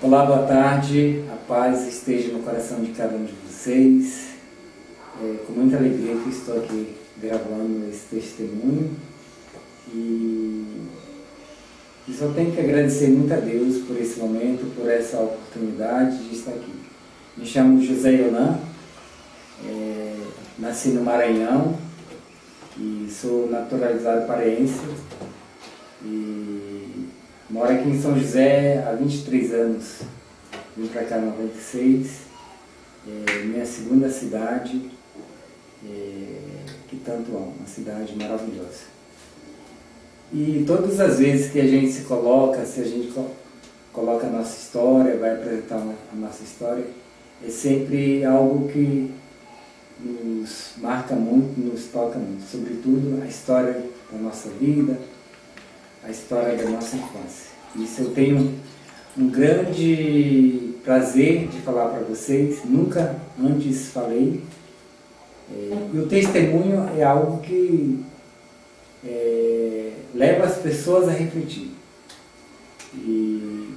Olá, boa tarde, a paz esteja no coração de cada um de vocês. Com muita alegria que estou aqui gravando esse testemunho e só tenho que agradecer muito a Deus por esse momento, por essa oportunidade de estar aqui. Me chamo José Yonan, nasci no Maranhão e sou naturalizado paraense e moro aqui em São José há 23 anos. Vim para cá em 96, minha segunda cidade, que tanto amo, uma cidade maravilhosa. E todas as vezes que a gente se coloca, se a gente coloca a nossa história, vai apresentar a nossa história, é sempre algo que nos marca muito, nos toca muito, sobretudo a história da nossa vida, a história da nossa infância. Isso eu tenho um grande prazer de falar para vocês, nunca antes falei, e o testemunho é algo que leva as pessoas a refletir. E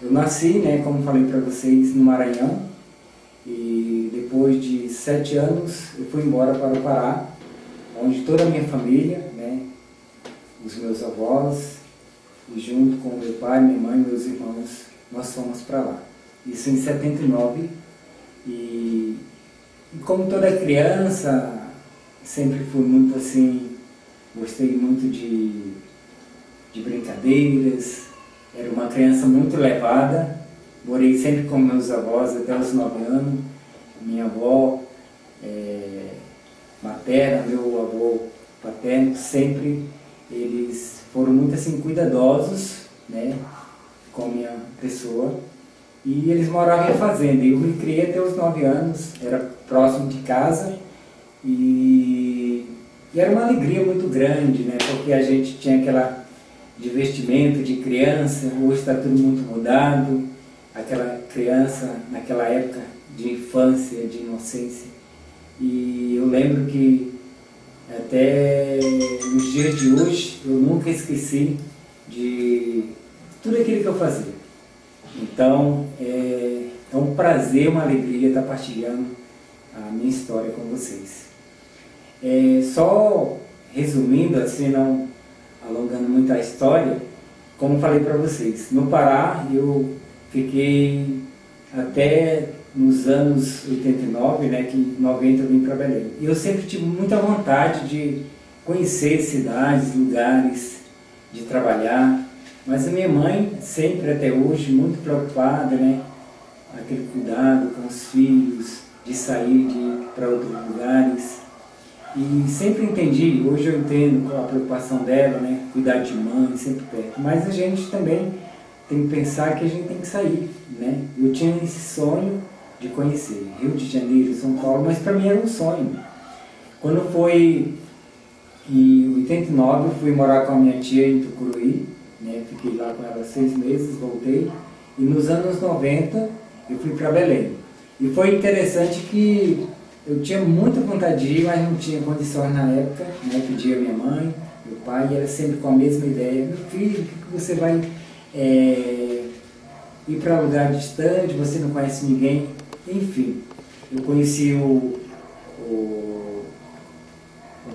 eu nasci, como falei para vocês, no Maranhão, e depois de 7 anos eu fui embora para o Pará, onde toda a minha família, os meus avós, e junto com meu pai, minha mãe e meus irmãos, nós fomos para lá. Isso em 79, e como toda criança, sempre fui muito assim, gostei muito de brincadeiras, era uma criança muito levada, morei sempre com meus avós até os 9 anos, minha avó materna, meu avô paterno, sempre eles foram muito assim cuidadosos, com a minha pessoa, e eles moravam em fazenda, eu me criei até os 9 anos, era próximo de casa, e era uma alegria muito grande, porque a gente tinha aquela divertimento de criança, hoje está tudo muito mudado, aquela criança naquela época de infância, de inocência. E eu lembro que até nos dias de hoje eu nunca esqueci de tudo aquilo que eu fazia. Então é um prazer, uma alegria estar partilhando a minha história com vocês. Só resumindo, assim, não alongando muito a história, como falei para vocês, no Pará eu fiquei até nos anos 89, que em 90 eu vim para Belém. E eu sempre tive muita vontade de conhecer cidades, lugares, de trabalhar, mas a minha mãe, sempre até hoje, muito preocupada, aquele cuidado com os filhos, de sair para outros lugares. E sempre entendi, hoje eu entendo a preocupação dela, cuidar de mãe, sempre perto. Mas a gente também tem que pensar que a gente tem que sair, Eu tinha esse sonho de conhecer Rio de Janeiro, São Paulo, mas para mim era um sonho. Quando foi em 89, eu fui morar com a minha tia em Tucuruí, fiquei lá com ela 6 meses, voltei. E nos anos 90, eu fui para Belém. E foi interessante que eu tinha muita vontade de ir, mas não tinha condições na época, Pedi a minha mãe, meu pai, e era sempre com a mesma ideia: meu filho, por que você vai ir para um lugar distante, você não conhece ninguém? Enfim, eu conheci um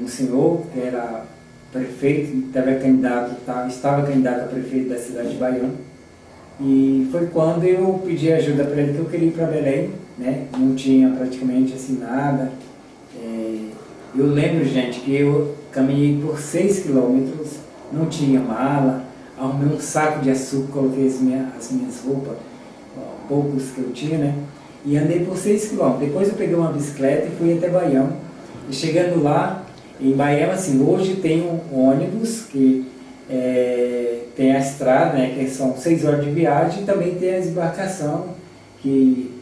senhor que era prefeito, estava candidato a prefeito da cidade de Baiano, e foi quando eu pedi ajuda para ele, que eu queria ir para Belém, não tinha praticamente assim nada. Eu lembro, gente, que eu caminhei por 6 quilômetros, não tinha mala, arrumei um saco de açúcar, coloquei as minhas roupas, poucos que eu tinha, e andei por 6 quilômetros. Depois eu peguei uma bicicleta e fui até Baião. E chegando lá, em Baião, assim, hoje tem um ônibus que tem a estrada, que são 6 horas de viagem, e também tem as embarcações que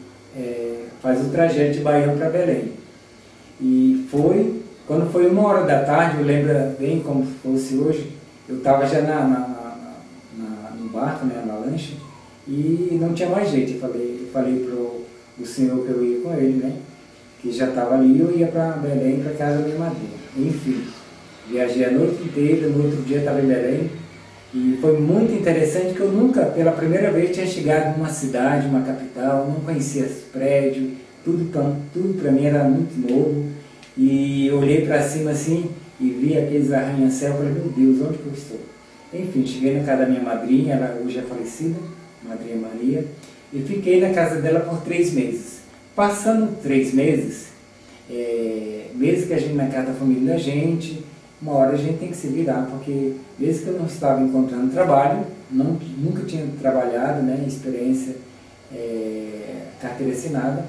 faz o trajeto de Baião para Belém. E quando foi 1h da tarde, eu lembro bem como fosse hoje, eu estava já no barco, na lancha, e não tinha mais jeito. Eu falei pro o senhor que eu ia com ele, que já estava ali, eu ia para Belém, para casa da minha madrinha. Enfim, viajei a noite inteira, no outro dia estava em Belém, E foi muito interessante que eu nunca, pela primeira vez, tinha chegado numa cidade, uma capital, não conhecia esse prédio, tudo para mim era muito novo. E eu olhei para cima assim e vi aqueles arranha-céu, falei, meu Deus, onde que eu estou? Enfim, cheguei na casa da minha madrinha, ela hoje é falecida, madrinha Maria, e fiquei na casa dela por 3 meses. Passando 3 meses, mesmo que a gente na casa da família da gente, uma hora a gente tem que se virar, porque mesmo que eu não estava encontrando trabalho, nunca tinha trabalhado, né, experiência, carteira assinada,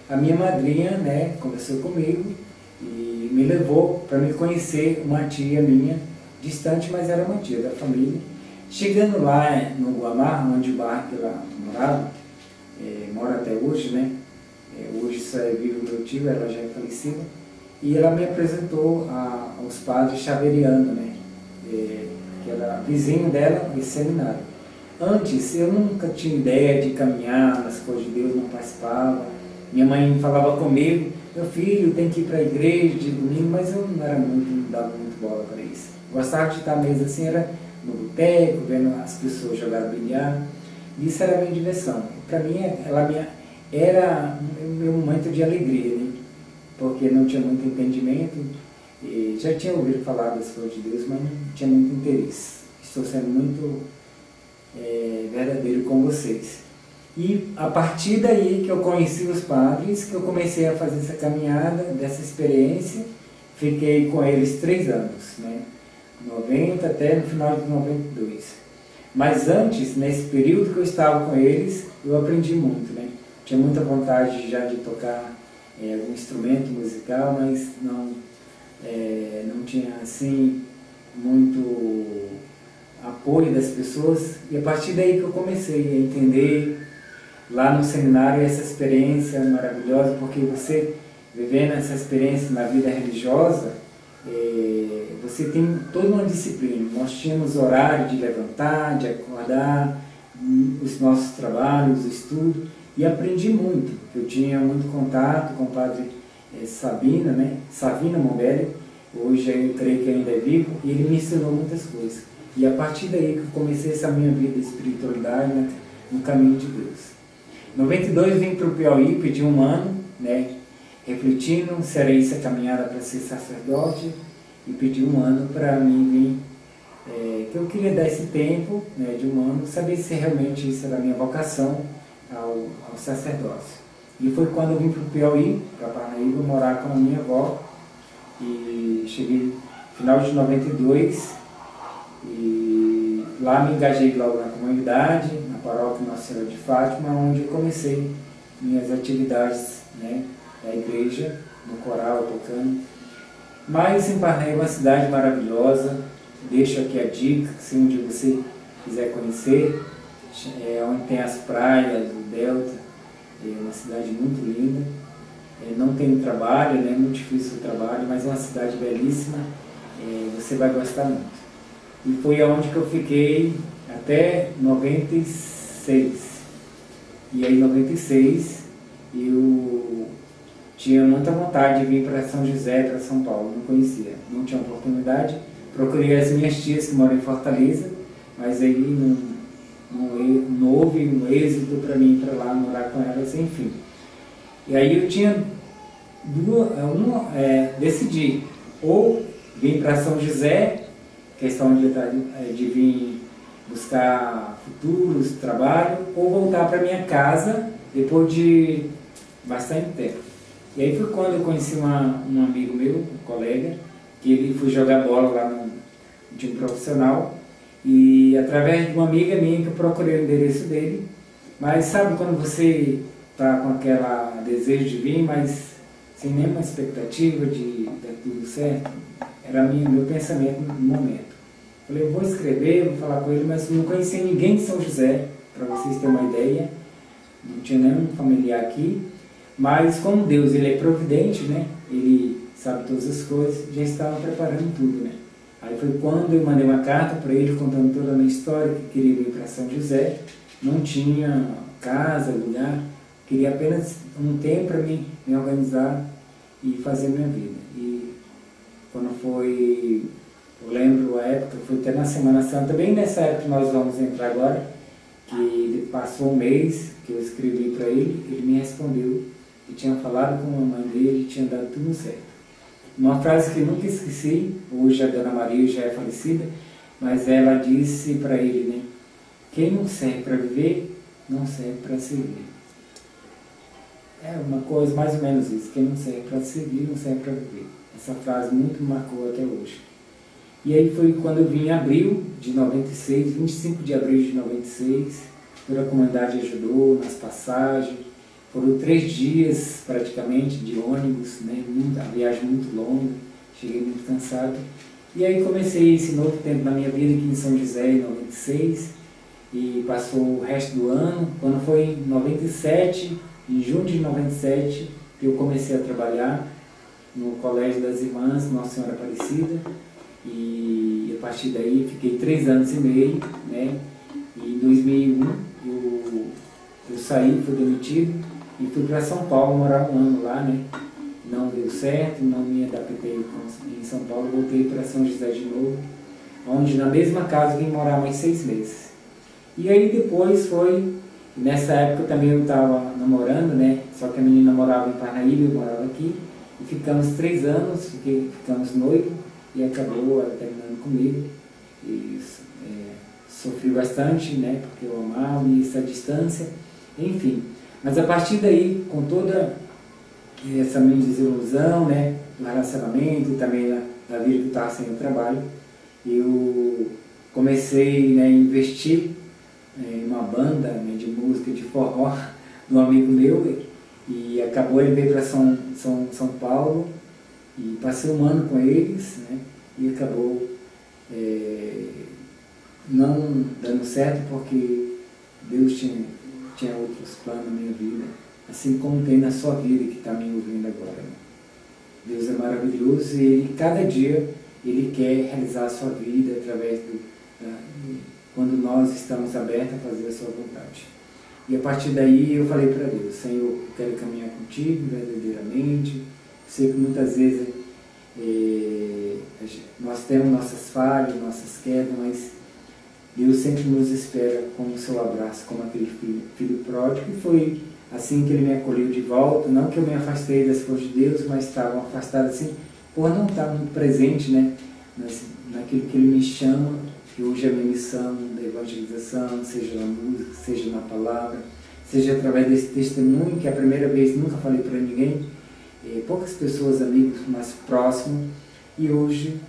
a minha madrinha, né, conversou comigo e me levou para me conhecer uma tia minha, distante, mas era uma tia da família. Chegando lá no Guamá, onde o bairro que ela morava, mora até hoje, né, hoje só vive o meu tio, ela já é falecida, e ela me apresentou aos padres Xaveriano, né, que era vizinho dela e seminário. Antes, eu nunca tinha ideia de caminhar nas coisas de Deus, não participava. Minha mãe falava comigo, meu filho tem que ir para a igreja de domingo, mas eu não era não dava muito bola para isso. Gostava de estar mesmo assim, era no boteco, vendo as pessoas jogar bilhar. Isso era a minha diversão. Para mim, era o meu momento de alegria, né? Porque não tinha muito entendimento, e já tinha ouvido falar das coisas de Deus, mas não tinha muito interesse. Estou sendo muito verdadeiro com vocês. E a partir daí que eu conheci os padres, que eu comecei a fazer essa caminhada, dessa experiência, fiquei com eles 3 anos, né? 90 até no final de 92. Mas antes, nesse período que eu estava com eles, eu aprendi muito, né? Tinha muita vontade já de tocar algum instrumento musical, mas não tinha assim muito apoio das pessoas. E a partir daí que eu comecei a entender lá no seminário essa experiência maravilhosa, porque você vivendo essa experiência na vida religiosa, você tem toda uma disciplina. Nós tínhamos horário de levantar, de acordar, os nossos trabalhos, o estudo, e aprendi muito. Eu tinha muito contato com o padre Sabina, né? Savina Mombelli, hoje eu creio que ainda é vivo, e ele me ensinou muitas coisas. E a partir daí que eu comecei essa minha vida de espiritualidade, né, no caminho de Deus. Em 92 vim para o Piauí, pedi 1 ano, né, refletindo se era isso a caminhada para ser sacerdote, e pedi 1 ano para mim vir, que eu queria dar esse tempo, né, de 1 ano, saber se realmente isso era a minha vocação ao sacerdócio. E foi quando eu vim para o Piauí, para Parnaíba, morar com a minha avó, e cheguei no final de 92, e lá me engajei logo na comunidade, na paróquia Nossa Senhora de Fátima, onde eu comecei minhas atividades, né, da igreja, no coral, tocando. Mas em Parnaíba é uma cidade maravilhosa, deixo aqui a dica, se um dia você quiser conhecer, onde tem as praias, o delta, é uma cidade muito linda. Não tem trabalho, né, muito difícil o trabalho, mas é uma cidade belíssima, você vai gostar muito. E foi aonde que eu fiquei até 96. E aí em 96 eu tinha muita vontade de vir para São José, para São Paulo, não conhecia, não tinha oportunidade. Procurei as minhas tias que moram em Fortaleza, mas aí não houve um êxito para mim ir para lá morar com elas, enfim. E aí eu tinha decidi ou vir para São José, questão de vir buscar futuros, trabalho, ou voltar para minha casa depois de bastante tempo. E aí foi quando eu conheci um amigo meu, um colega, que ele foi jogar bola lá no time profissional, e através de uma amiga minha que eu procurei o endereço dele. Mas sabe quando você está com aquele desejo de vir, mas sem nenhuma expectativa de dar tudo certo? Era meu pensamento no momento. Falei, eu vou escrever, vou falar com ele, mas não conhecia ninguém de São José, para vocês terem uma ideia. Não tinha nenhum familiar aqui. Mas como Deus, ele é providente, né? Ele sabe todas as coisas, já estava preparando tudo, né? Aí foi quando eu mandei uma carta para ele contando toda a minha história, que queria vir para São José. Não tinha casa, lugar, queria apenas um tempo para me organizar e fazer minha vida. E quando foi Eu lembro a época, foi até na Semana Santa, bem nessa época que nós vamos entrar agora, que ele passou um mês que eu escrevi para ele, ele me respondeu, eu tinha falado com a mãe dele, tinha dado tudo certo. Uma frase que eu nunca esqueci, hoje a Dona Maria já é falecida, mas ela disse para ele, né? Quem não serve para viver, não serve para servir. É uma coisa mais ou menos isso, quem não serve para servir, não serve para viver. Essa frase muito me marcou até hoje. E aí foi quando eu vim em abril de 96, 25 de abril de 96, toda a comunidade ajudou nas passagens, foram 3 dias praticamente de ônibus, né? A viagem muito longa, cheguei muito cansado. E aí comecei esse novo tempo na minha vida aqui em São José em 96, e passou o resto do ano. Quando foi em 97, em junho de 97, eu comecei a trabalhar no Colégio das Irmãs Nossa Senhora Aparecida, e a partir daí fiquei 3 anos e meio, né? E em 2001 eu saí, fui demitido e fui para São Paulo morar um ano lá, né? Não deu certo, não me adaptei em São Paulo, voltei para São José de novo, onde na mesma casa vim morar mais 6 meses. E aí depois foi, nessa época também eu estava namorando, né? Só que a menina morava em Parnaíba, eu morava aqui, e ficamos 3 anos, ficamos noivos, e acabou ela terminando comigo. E sofri bastante, né? Porque eu amava e essa distância, enfim. Mas a partir daí, com toda essa minha desilusão, né? Do relacionamento e também da vida que eu estava sem o trabalho, eu comecei, né, a investir em uma banda, né, de música de forró de um amigo meu, e acabou ele veio para São Paulo, e passei um ano com eles, né, e acabou não dando certo, porque Deus tinha outros planos na minha vida, assim como tem na sua vida que está me ouvindo agora. Né? Deus é maravilhoso e Ele, cada dia Ele quer realizar a sua vida através quando nós estamos abertos a fazer a sua vontade. E a partir daí eu falei para Deus, Senhor, eu quero caminhar contigo verdadeiramente. Sei que muitas vezes nós temos nossas falhas, nossas quedas, mas Deus sempre nos espera com o seu abraço, como aquele filho pródigo, e foi assim que Ele me acolheu de volta. Não que eu me afastei das coisas de Deus, mas estava afastado assim, por não estar muito presente, né, naquilo que Ele me chama, que hoje é a minha missão da evangelização, seja na música, seja na palavra, seja através desse testemunho, que é a primeira vez nunca falei para ninguém, poucas pessoas, amigos mais próximos, e hoje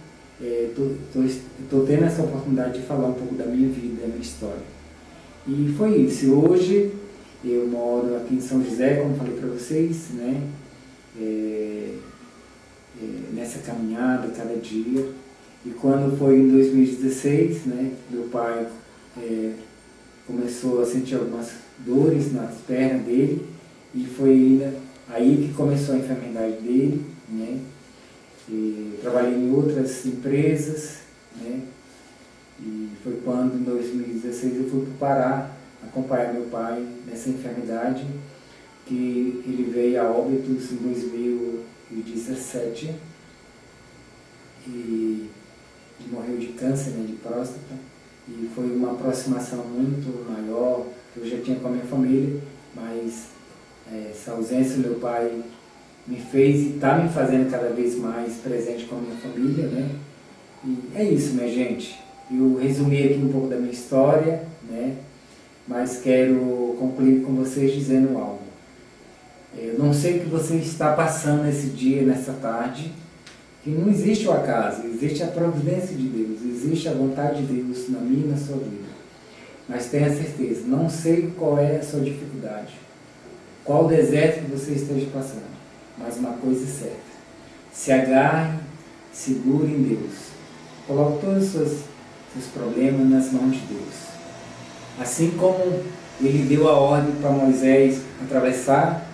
estou tendo essa oportunidade de falar um pouco da minha vida, da minha história. E foi isso. Hoje eu moro aqui em São José, como falei para vocês, né? Nessa caminhada cada dia. E quando foi em 2016, né, meu pai começou a sentir algumas dores nas pernas dele, e foi aí que começou a enfermidade dele, né? E trabalhei em outras empresas, né? E foi quando, em 2016, eu fui para o Pará acompanhar meu pai nessa enfermidade, que ele veio a óbitos em 2017 e morreu de câncer, né, de próstata, e foi uma aproximação muito maior, que eu já tinha com a minha família, mas essa ausência do meu pai me fez e está me fazendo cada vez mais presente com a minha família, né? E é isso, minha gente. Eu resumi aqui um pouco da minha história, né? Mas quero concluir com vocês dizendo algo. Eu não sei o que você está passando nesse dia, nessa tarde, que não existe o acaso, existe a providência de Deus, existe a vontade de Deus na minha e na sua vida. Mas tenha certeza, não sei qual é a sua dificuldade, qual deserto que você esteja passando, mas uma coisa é certa: se agarre, segure em Deus, coloque todos os seus problemas nas mãos de Deus. Assim como Ele deu a ordem para Moisés atravessar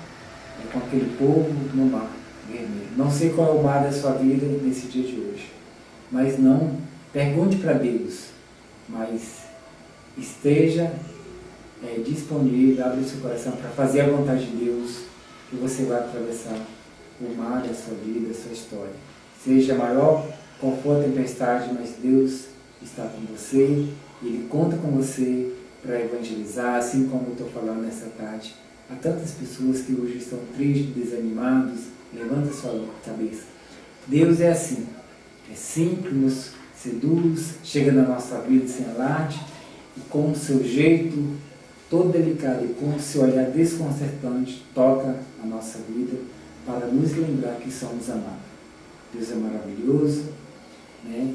com aquele povo no mar vermelho. Não sei qual é o mar da sua vida nesse dia de hoje, mas não pergunte para Deus, mas esteja disponível, abre o seu coração para fazer a vontade de Deus, que você vai atravessar o mar da sua vida, da sua história. Seja maior qual for a tempestade, mas Deus está com você, Ele conta com você para evangelizar, assim como eu estou falando nessa tarde. Há tantas pessoas que hoje estão tristes, desanimados. Levanta sua cabeça. Deus é assim, é simples, nos seduz, chega na nossa vida sem alarde, e com o seu jeito todo delicado e com o seu olhar desconcertante, toca a nossa vida para nos lembrar que somos amados. Deus é maravilhoso, né?